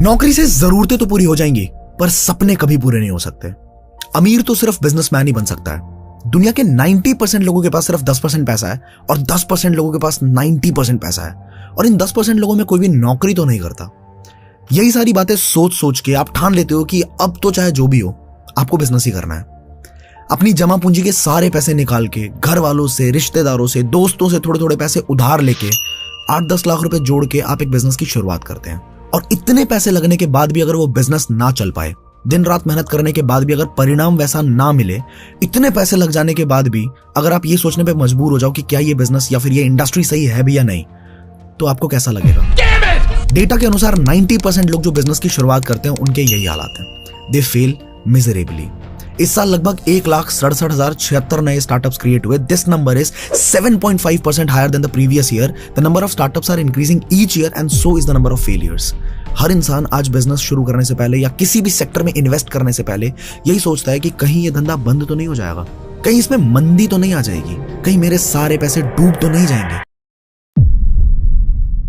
नौकरी से जरूरतें तो पूरी हो जाएंगी, पर सपने कभी पूरे नहीं हो सकते। अमीर तो सिर्फ बिजनेसमैन ही बन सकता है। दुनिया के 90% लोगों के पास सिर्फ 10% पैसा है और 10% लोगों के पास 90% पैसा है, और इन 10% लोगों में कोई भी नौकरी तो नहीं करता। यही सारी बातें सोच सोच के आप ठान लेते हो कि अब तो चाहे जो भी हो, आपको बिजनेस ही करना है। अपनी जमा पूंजी के सारे पैसे निकाल के, घर वालों से, रिश्तेदारों से, दोस्तों से थोड़े थोड़े पैसे उधार लेके 8-10 लाख रुपए जोड़ के आप एक बिजनेस की शुरुआत करते हैं। और इतने पैसे लगने के बाद भी अगर वो बिजनेस ना चल पाए, दिन रात मेहनत करने के बाद भी अगर परिणाम वैसा ना मिले, इतने पैसे लग जाने के बाद भी अगर आप ये सोचने पे मजबूर हो जाओ कि क्या ये बिजनेस या फिर ये इंडस्ट्री सही है भी या नहीं, तो आपको कैसा लगेगा? डेटा के अनुसार 90% लोग जो बिजनेस की शुरुआत करते हैं उनके यही हालात हैं। They fail miserably. इस साल लगभग 1,67,076 नए स्टार्टअप्स क्रिएट हुए। This number is 7.5% higher than the previous year. The number of startups are increasing each year and so is the number of failures. हर इंसान आज बिजनेस शुरू करने से पहले या किसी भी सेक्टर में इन्वेस्ट करने से पहले यही सोचता है कि कहीं ये धंधा बंद तो नहीं हो जाएगा, कहीं इसमें मंदी तो नहीं आ जाएगी, कहीं मेरे सारे पैसे डूब तो नहीं जाएंगे।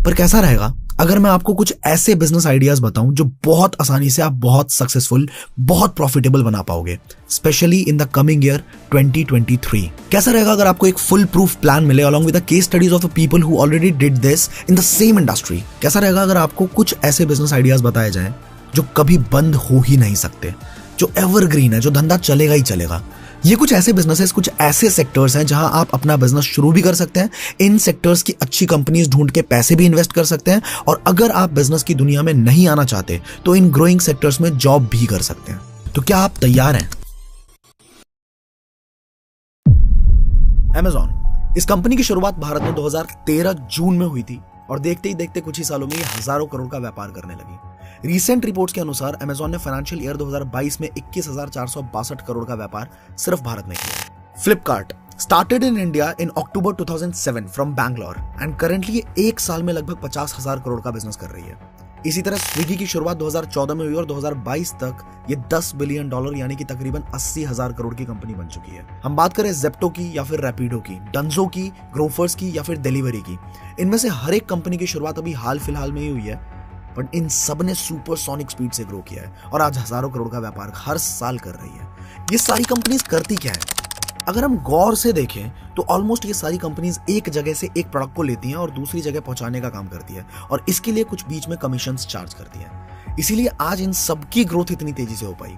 पर कैसा रहेगा अगर मैं आपको कुछ ऐसे बिजनेस आइडियाज बताऊं जो बहुत आसानी से आप बहुत सक्सेसफुल, बहुत प्रॉफिटेबल बना पाओगे, specially in the coming year 2023। कैसा रहेगा अगर आपको एक फुल प्रूफ प्लान मिले along with the case studies of the people who already did this in the same industry? कैसा रहेगा अगर आपको कुछ ऐसे बिजनेस आइडियाज बताए जाएं जो कभी बंद हो ही नहीं सकते, जो एवरग्रीन है, जो धंधा चलेगा ही चलेगा? ये कुछ ऐसे बिजनेसेस, कुछ ऐसे सेक्टर्स हैं जहां आप अपना बिजनेस शुरू भी कर सकते हैं, इन सेक्टर्स की अच्छी कंपनीज ढूंढ के पैसे भी इन्वेस्ट कर सकते हैं, और अगर आप बिजनेस की दुनिया में नहीं आना चाहते तो इन ग्रोइंग सेक्टर्स में जॉब भी कर सकते हैं। तो क्या आप तैयार हैं? Amazon, इस कंपनी की शुरुआत भारत में 2013 जून में हुई थी और देखते ही देखते कुछ ही सालों में ये हजारों करोड़ का व्यापार करने लगी। रीसेंट रिपोर्ट्स के अनुसार Amazon ने फाइनेंशियल ईयर 2022 में 21,462 करोड़ का व्यापार सिर्फ भारत में किया। Flipkart started in India in October 2007 from Bangalore and currently ये एक साल में लगभग 50,000 करोड़ का बिजनेस कर रही है। इसी तरह स्विगी की शुरुआत 2014 में हुई और 2022 तक ये $10 बिलियन यानी कि तकरीबन 80,000 करोड़ की कंपनी बन चुकी है। हम बात करें जेप्टो की या फिर रैपिडो की, डंजो की, ग्रोफर्स की या फिर डिलीवरी की, इनमें से हर एक कंपनी की शुरुआत अभी हाल फिलहाल में ही हुई है, बट इन सब ने सुपरसोनिक स्पीड से ग्रो किया है और आज हजारों करोड़ का व्यापार हर साल कर रही है। ये सारी कंपनीज करती क्या है? अगर हम गौर से देखें तो ऑलमोस्ट ये सारी कंपनीज एक जगह से एक प्रोडक्ट को लेती हैं और दूसरी जगह पहुंचाने का काम करती है, और इसके लिए कुछ बीच में कमीशंस चार्ज करती हैं। इसीलिए आज इन सब की ग्रोथ इतनी तेजी से हो पाई।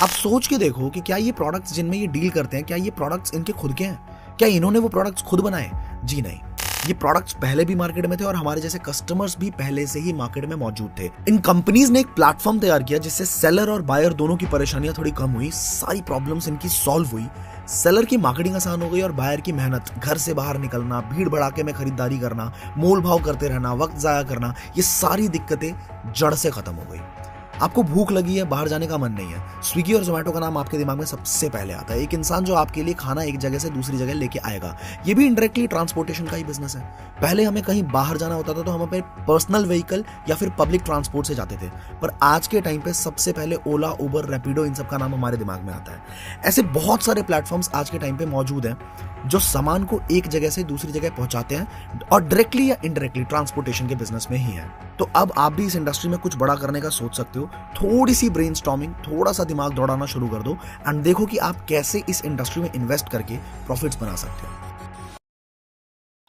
आप सोच के देखो कि क्या ये प्रोडक्ट्स जिनमें ये डील करते हैं, क्या ये प्रोडक्ट्स इनके खुद के हैं? क्या इन्होंने वो प्रोडक्ट्स खुद बनाए? जी नहीं, ये प्रोडक्ट्स पहले भी मार्केट में थे और हमारे जैसे कस्टमर्स भी पहले से ही मार्केट में मौजूद थे। इन कंपनीज ने एक प्लेटफॉर्म तैयार किया जिससे सेलर और बायर दोनों की परेशानियां थोड़ी कम हुई, सारी प्रॉब्लम्स इनकी सॉल्व हुई। सेलर की मार्केटिंग आसान हो गई और बायर की मेहनत, घर से बाहर निकलना, भीड़ भड़ाके में खरीदारी करना, मोल भाव करते रहना, वक्त जाया करना, ये सारी दिक्कतें जड़ से खत्म हो गई। आपको भूख लगी है, बाहर जाने का मन नहीं है, स्विगी और जोमेटो का नाम आपके दिमाग में सबसे पहले आता है। एक इंसान जो आपके लिए खाना एक जगह से दूसरी जगह लेके आएगा, ये भी इनडायरेक्टली ट्रांसपोर्टेशन का ही बिजनेस है। पहले हमें कहीं बाहर जाना होता था तो हम अपने पर्सनल व्हीकल या फिर पब्लिक ट्रांसपोर्ट से जाते थे, पर आज के टाइम पे सबसे पहले ओला, उबर, रैपिडो, इन सब का नाम हमारे दिमाग में आता है। ऐसे बहुत सारे प्लेटफॉर्म्स आज के टाइम पे मौजूद हैं जो सामान को एक जगह से दूसरी जगह पहुंचाते हैं और डायरेक्टली या इनडायरेक्टली ट्रांसपोर्टेशन के बिजनेस में ही है। तो अब आप भी इस इंडस्ट्री में कुछ बड़ा करने का सोच सकते हो। थोड़ी सी ब्रेनस्टॉर्मिंग, थोड़ा सा दिमाग दौड़ाना शुरू कर दो एंड देखो कि आप कैसे इस इंडस्ट्री में इन्वेस्ट करके प्रॉफिट्स बना सकते हो।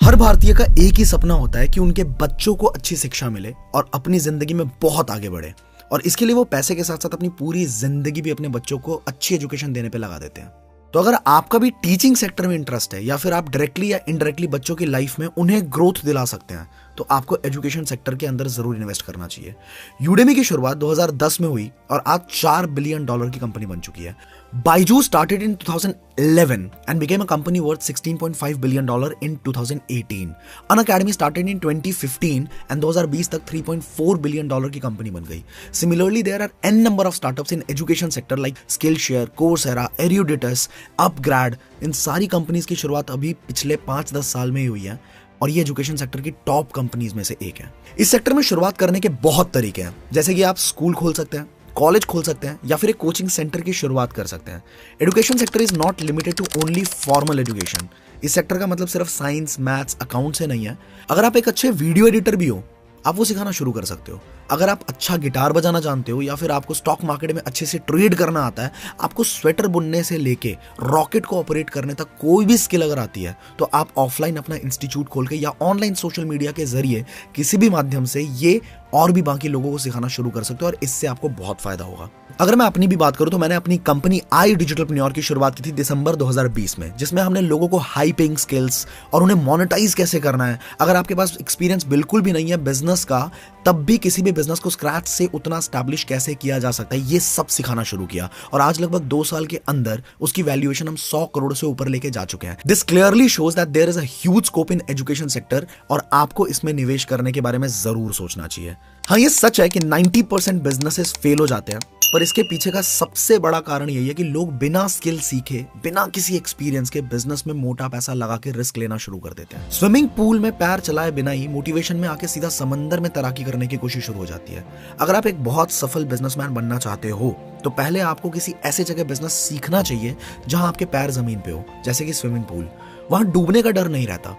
हर भारतीय का एक ही सपना होता है कि उनके बच्चों को अच्छी शिक्षा मिले और अपनी जिंदगी में बहुत आगे बढ़े, और इसके लिए वो पैसे के साथ साथ अपनी पूरी जिंदगी भी अपने बच्चों को अच्छी एजुकेशन देने पे लगा देते हैं। तो अगर आपका भी टीचिंग सेक्टर में इंटरेस्ट है या फिर आप डायरेक्टली या इनडायरेक्टली बच्चों की लाइफ में उन्हें ग्रोथ दिला सकते हैं, तो आपको एजुकेशन सेक्टर के अंदर जरूर इन्वेस्ट करना चाहिए। यूडेमी की शुरुआत 2010 में हुई और आज $4 बिलियन की कंपनी बन चुकी है। Byju started in 2011 and became a company worth $16.5 billion in 2018. Unacademy started in 2015 and 2020 तक $3.4 बिलियन की कंपनी बन गई। Similarly there are n number of startups in education sector like Skillshare, Coursera, Eruditus, upGrad. इन सारी companies की शुरुआत अभी पिछले 5-10 साल में ही हुई है और ये एजुकेशन सेक्टर की टॉप कंपनीज में से एक है। इस सेक्टर में शुरुआत करने के बहुत तरीके हैं, जैसे कि आप स्कूल खोल सकते हैं, कॉलेज खोल सकते हैं या फिर एक कोचिंग सेंटर की शुरुआत कर सकते हैं। Education sector is not limited to only formal education. इस सेक्टर का मतलब सिर्फ साइंस, मैथ्स, अकाउंट से नहीं है। अगर आप एक अच्छे वीडियो एडिटर भी हो, आप वो सिखाना शुरू कर सकते हो। अगर आप अच्छा गिटार बजाना जानते हो या फिर आपको स्टॉक मार्केट में अच्छे से ट्रेड करना आता है, आपको स्वेटर बुनने से लेके रॉकेट को ऑपरेट करने तक कोई भी स्किल अगर आती है, तो आप ऑफलाइन अपना इंस्टीट्यूट खोल के या ऑनलाइन सोशल मीडिया के जरिए किसी भी माध्यम से ये और भी बाकी लोगों को सिखाना शुरू कर सकते हो और इससे आपको बहुत फायदा होगा। अगर मैं अपनी भी बात करूं तो मैंने अपनी कंपनी आई डिजिटलप्रेन्योर की शुरुआत की थी दिसंबर 2020 में, जिसमें हमने लोगों को हाई पेइंग स्किल्स और उन्हें मोनेटाइज कैसे करना है। अगर आपके पास एक्सपीरियंस बिल्कुल भी नहीं है बिजनेस का, तब भी किसी भी बिजनेस को स्क्रैच से उतना स्टैब्लिश कैसे किया जा सकता है, ये सब सिखाना शुरू किया और आज लगभग 2 साल के अंदर उसकी वैल्यूएशन हम 100 करोड़ से ऊपर लेके जा चुके हैं। This clearly shows that there is a huge scope in education sector और आपको इसमें निवेश करने के बारे में जरूर सोचना चाहिए। हाँ, ये सच है कि 90% बिजनेसेस फेल हो जाते हैं, पर इसके पीछे का सबसे बड़ा कारण यही है कि लोग बिना स्किल सीखे, बिना किसी एक्सपीरियंस के बिजनेस में मोटा पैसा लगा के रिस्क लेना शुरू कर देते हैं। स्विमिंग पूल में पैर चलाए बिना ही मोटिवेशन में आके सीधा समंदर में तैराकी करने की कोशिश शुरू हो जाती है। अगर आप एक बहुत सफल बिजनेसमैन बनना चाहते हो तो पहले आपको किसी ऐसे जगह बिजनेस सीखना चाहिए जहां आपके पैर जमीन पे हो, जैसे कि स्विमिंग पूल। वहां डूबने का डर नहीं रहता।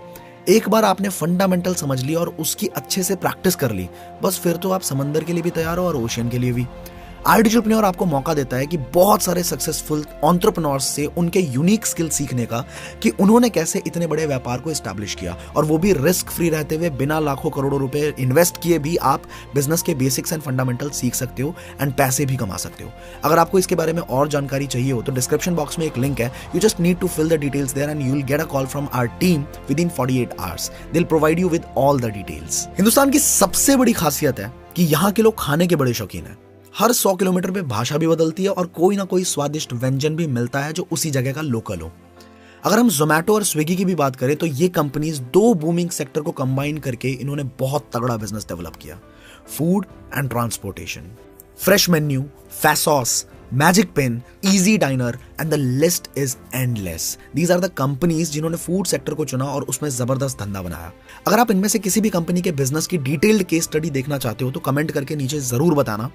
एक बार आपने फंडामेंटल समझ ली और उसकी अच्छे से प्रैक्टिस कर ली, बस फिर तो आप समंदर के लिए भी तैयार हो और ओशियन के लिए भी। आई डिजिटलप्रेन्योर आपको मौका देता है कि बहुत सारे सक्सेसफुल एंटरप्रेन्योर्स से उनके यूनिक स्किल सीखने का, कि उन्होंने कैसे इतने बड़े व्यापार को एस्टैब्लिश किया, और वो भी रिस्क फ्री रहते हुए बिना लाखों करोड़ों रुपए इन्वेस्ट किए भी आप बिजनेस के बेसिक्स एंड फंडामेंटल सीख सकते हो एंड पैसे भी कमा सकते हो। अगर आपको इसके बारे में और जानकारी चाहिए हो तो डिस्क्रिप्शन बॉक्स में एक लिंक है, you just need to fill the details there and you will get a call from our team within 48 hours. They will provide you with all the details. Hindustan की सबसे बड़ी खासियत है कि यहाँ के लोग खाने के बड़े शौकीन हैं। हर 100 किलोमीटर पे भाषा भी बदलती है और कोई ना कोई स्वादिष्ट व्यंजन भी मिलता है जो उसी जगह का लोकल हो। अगर हम जोमैटो और स्विगी की भी बात करें तो ये कंपनीज 2 बूमिंग सेक्टर को कंबाइन करके इन्होंने बहुत तगड़ा बिजनेस डेवलप किया, food and transportation. FreshMenu, Faasos, Magicpin, EasyDiner and the list is endless. These are the companies जिन्होंने फूड सेक्टर को चुना और उसमें जबरदस्त धंधा बनाया। अगर आप इनमें से किसी भी कंपनी के बिजनेस की डिटेल्ड केस स्टडी देखना चाहते हो तो कमेंट करके नीचे जरूर बताना।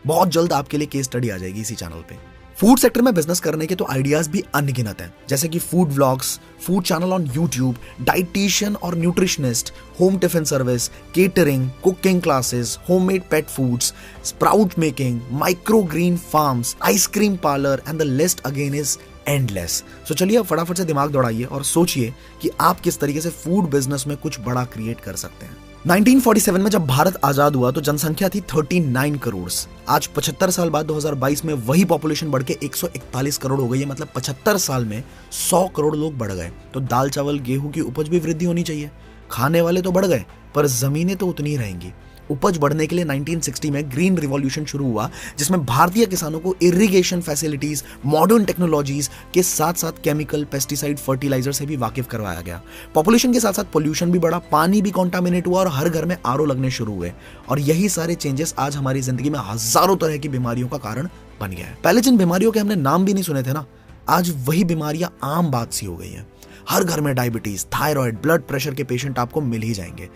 बहुत जल्द आपके लिए केस स्टडी आ जाएगी इसी चैनल पे। फूड सेक्टर में बिजनेस करने के तो आइडियाज भी अनगिनत हैं, जैसे कि food vlogs, food channel on YouTube, dietician और nutritionist, home tiffin service, catering, cooking classes, homemade pet foods, sprout making, micro green farms, ice cream parlour and the list again is endless. So चलिए अब फटाफट से दिमाग दौड़ाइए और सोचिए कि आप किस तरीके से फूड बिजनेस में कुछ बड़ा क्रिएट कर सकते हैं। 1947 में जब भारत आजाद हुआ तो जनसंख्या थी 39 करोड़। आज 75 साल बाद 2022 में वही पॉपुलेशन बढ़ के 141 करोड़ हो गई है। मतलब 75 साल में 100 करोड़ लोग बढ़ गए। तो दाल चावल गेहूं की उपज भी वृद्धि होनी चाहिए। खाने वाले तो बढ़ गए पर जमीनें तो उतनी ही रहेंगी। उपज बढ़ने के लिए 1960 में ग्रीन रिवॉल्यूशन शुरू हुआ, जिसमें भारतीय किसानों को इरिगेशन फैसिलिटीज, मॉडर्न टेक्नोलॉजीज के साथ साथ केमिकल, पेस्टिसाइड, फर्टिलाइजर से भी वाकिफ करवाया गया। पॉपुलेशन के साथ साथ पोल्यूशन भी बढ़ा, पानी भी कॉन्टामिनेट हुआ और हर घर में आरओ लगने शुरू हुए। और यही सारे चेंजेस आज हमारी जिंदगी में हजारों तरह की बीमारियों का कारण बन गया है। पहले जिन बीमारियों के हमने नाम भी नहीं सुने थे ना, आज वही बीमारियां आम बात सी हो गई हैं। हर घर में डायबिटीज, थायराइड, ब्लड प्रेशर के पेशेंट आपको मिल ही जाएंगे।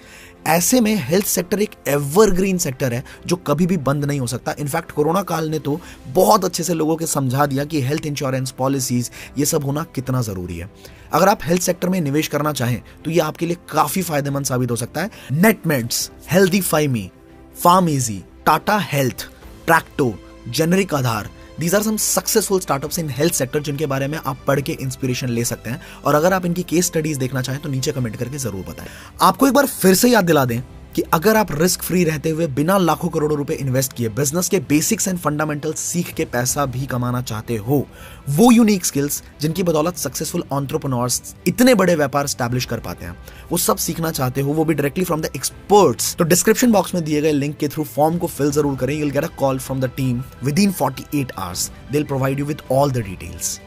ऐसे में हेल्थ सेक्टर एक एवरग्रीन सेक्टर है जो कभी भी बंद नहीं हो सकता। इनफैक्ट कोरोना काल ने तो बहुत अच्छे से लोगों के समझा दिया कि हेल्थ इंश्योरेंस पॉलिसीज ये सब होना कितना जरूरी है। अगर आप हेल्थ सेक्टर में निवेश करना चाहें तो ये आपके लिए काफी फायदेमंद साबित हो सकता है। Netmeds, HealthifyMe, PharmEasy, Tata health, Practo, Generic Aadhaar, These are some successful startups in health sector जिनके बारे में आप पढ़ के इंस्पिरेशन ले सकते हैं। और अगर आप इनकी केस स्टडीज देखना चाहें तो नीचे कमेंट करके जरूर बताएं। आपको एक बार फिर से याद दिला दें कि अगर आप रिस्क फ्री रहते हुए बिना लाखों करोड़ों रुपए इन्वेस्ट किए बिजनेस के बेसिक्स एंड फंडामेंटल्स सीख के पैसा भी कमाना चाहते हो, वो यूनिक स्किल्स जिनकी बदौलत सक्सेसफुल एंटरप्रेन्योर्स इतने बड़े व्यापार स्टैब्लिश कर पाते हैं, वो सब सीखना चाहते हो, वो भी डायरेक्टली फ्रॉम द एक्सपर्ट्स, तो डिस्क्रिप्शन बॉक्स में दिए गए लिंक के थ्रू फॉर्म को फिल जरूर करें। You will get a call from the team within 48 hours. They will provide you with all the details.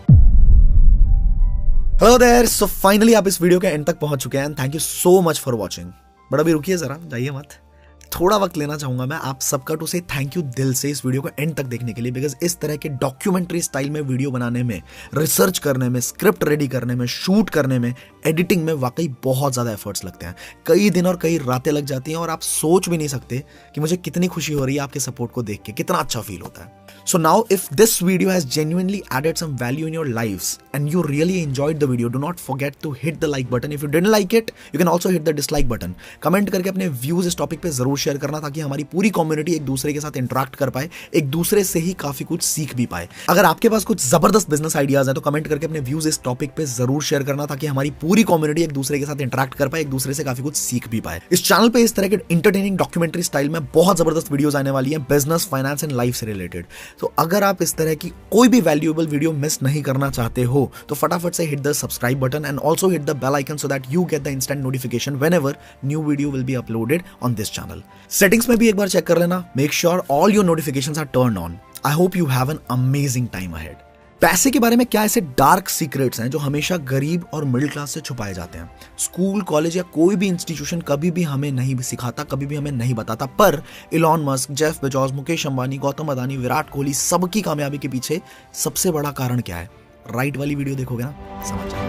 Hello there, so finally आप इस वीडियो के एंड तक पहुंच चुके हैं। Thank you so much for watching. But अभी रुकिए जरा, जाइए मत। थोड़ा वक्त लेना चाहूंगा मैं आप सबका टू से थैंक यू दिल से इस वीडियो को एंड तक देखने के लिए, बिकॉज इस तरह के डॉक्यूमेंट्री स्टाइल में वीडियो बनाने में, रिसर्च करने में, स्क्रिप्ट रेडी करने में, शूट करने में, एडिटिंग में वाकई बहुत ज्यादा एफर्ट्स लगते हैं। कई दिन और कई रातें लग जाती हैं और आप सोच भी नहीं सकते कि मुझे कितनी खुशी हो रही है आपके सपोर्ट को देख के, कितना अच्छा फील होता है। So now if this video has genuinely added some value in your lives and you really enjoyed the video, do not forget to hit the like button. If you didn't like it, you can also hit the dislike button. Comment करके अपने views इस topic पे जरूर share करना ताकि हमारी पूरी community एक दूसरे के साथ इंटरेक्ट कर पाए, एक दूसरे से ही काफी कुछ सीख भी पाए। अगर आपके पास कुछ जबरदस्त बिजनेस आइडियाज है तो कमेंट करके अपने व्यूज इस टॉपिक पे जरूर शेयर करना ताकि हमारी पूरी कम्युनिटी एक दूसरे के साथ इंटरेक्ट कर पाए, एक दूसरे से काफी कुछ सीख भी पाए। इस चैनल पे इस तरह के इंटरटेनिंग डॉक्यूमेंट्री स्टाइल में बहुत जबरदस्त वीडियोस आने वाली हैं बिजनेस, फाइनेंस एंड लाइफ से रिलेटेड। तो अगर आप इस तरह की कोई भी वैल्यूएबल वीडियो मिस नहीं करना चाहते हो तो फटाफट से hit the subscribe button and also hit the bell icon so that you get the instant notification whenever new video will be uploaded on this channel. Settings में भी एक बार चेक कर लेना, make sure all your notifications are turned on. I hope you have an amazing time ahead. पैसे के बारे में क्या ऐसे डार्क सीक्रेट्स हैं जो हमेशा गरीब और मिडिल क्लास से छुपाए जाते हैं? स्कूल, कॉलेज या कोई भी इंस्टीट्यूशन कभी भी हमें नहीं सिखाता, कभी भी हमें नहीं बताता। पर Elon Musk, Jeff Bezos, Mukesh Ambani, Gautam Adani, Virat Kohli सबकी कामयाबी के पीछे सबसे बड़ा कारण क्या है? राइट वाली वीडियो देखोगे ना, समझ जाओगे।